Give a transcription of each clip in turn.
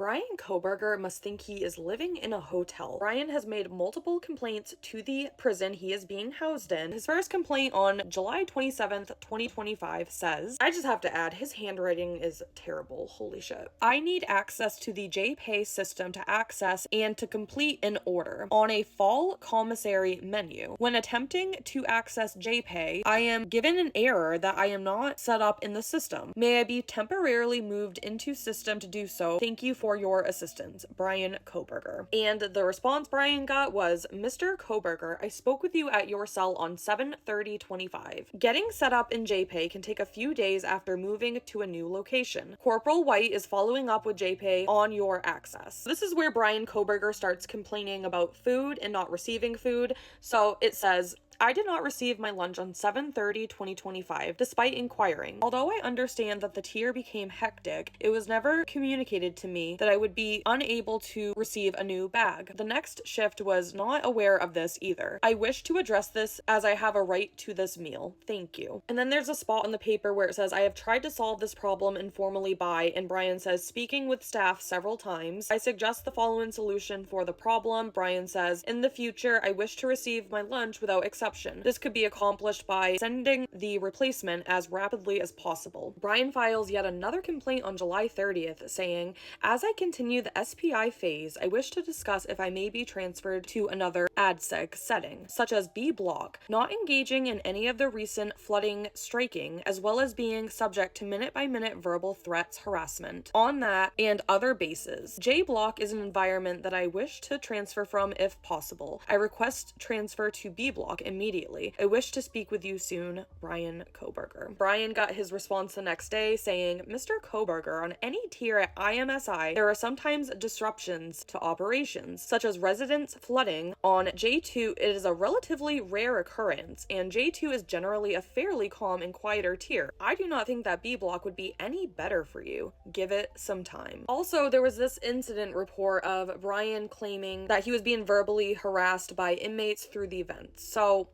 Bryan Kohberger must think he is living in a hotel. Bryan has made multiple complaints to the prison he is being housed in. His first complaint on July 27th, 2025 says, I just have to add, his handwriting is terrible. Holy shit. I need access to the JPay system to access and to complete an order on a fall commissary menu. When attempting to access JPay, I am given an error that I am not set up in the system. May I be temporarily moved into system to do so? Thank you for your assistance, Bryan Kohberger. And the response Bryan got was, Mr. Kohberger, I spoke with you at your cell on 7/30/25. Getting set up in JPay can take a few days after moving to a new location. Corporal White is following up with JPay on your access. This is where Bryan Kohberger starts complaining about food and not receiving food. So it says, I did not receive my lunch on 7/30/2025, despite inquiring. Although I understand that the tier became hectic, it was never communicated to me that I would be unable to receive a new bag. The next shift was not aware of this either. I wish to address this as I have a right to this meal. Thank you. And then there's a spot in the paper where it says, I have tried to solve this problem informally by, and Bryan says, speaking with staff several times. I suggest the following solution for the problem. Bryan says, in the future, I wish to receive my lunch without exception. This could be accomplished by sending the replacement as rapidly as possible. Bryan files yet another complaint on July 30th saying, as I continue the SPI phase, I wish to discuss if I may be transferred to another ADSEG setting, such as B block, not engaging in any of the recent flooding striking, as well as being subject to minute-by-minute verbal threats harassment on that and other bases. J block is an environment that I wish to transfer from if possible. I request transfer to B block immediately. I wish to speak with you soon, Bryan Kohberger. Bryan got his response the next day saying, Mr. Kohberger, on any tier at IMSI, there are sometimes disruptions to operations, such as residents flooding. On J2, it is a relatively rare occurrence, and J2 is generally a fairly calm and quieter tier. I do not think that B block would be any better for you. Give it some time. Also, there was this incident report of Bryan claiming that he was being verbally harassed by inmates through the event. So,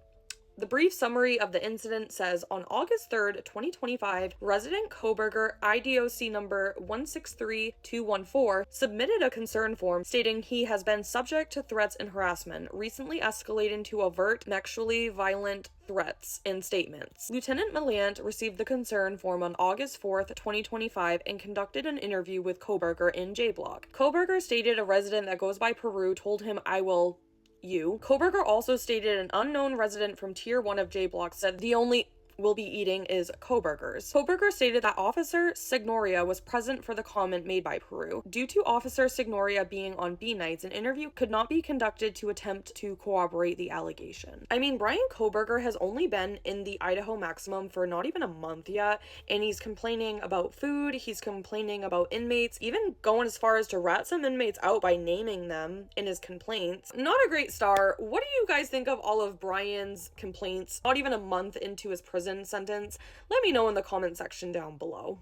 the brief summary of the incident says, on August 3rd, 2025, resident Kohberger IDOC number 163214 submitted a concern form stating he has been subject to threats and harassment, recently escalating to overt, sexually violent threats and statements. Lieutenant Millant received the concern form on August 4th, 2025 and conducted an interview with Kohberger in J Block. Kohberger stated a resident that goes by Peru told him, I will you. Kohberger also stated an unknown resident from Tier 1 of J Block said the only will be eating is Kohberger's. Kohberger stated that Officer Signoria was present for the comment made by Peru. Due to Officer Signoria being on B nights, an interview could not be conducted to attempt to corroborate the allegation. I mean, Bryan Kohberger has only been in the Idaho Maximum for not even a month yet, and he's complaining about food, he's complaining about inmates, even going as far as to rat some inmates out by naming them in his complaints. Not a great start. What do you guys think of all of Bryan's complaints, not even a month into his prison sentence? Let me know in the comment section down below.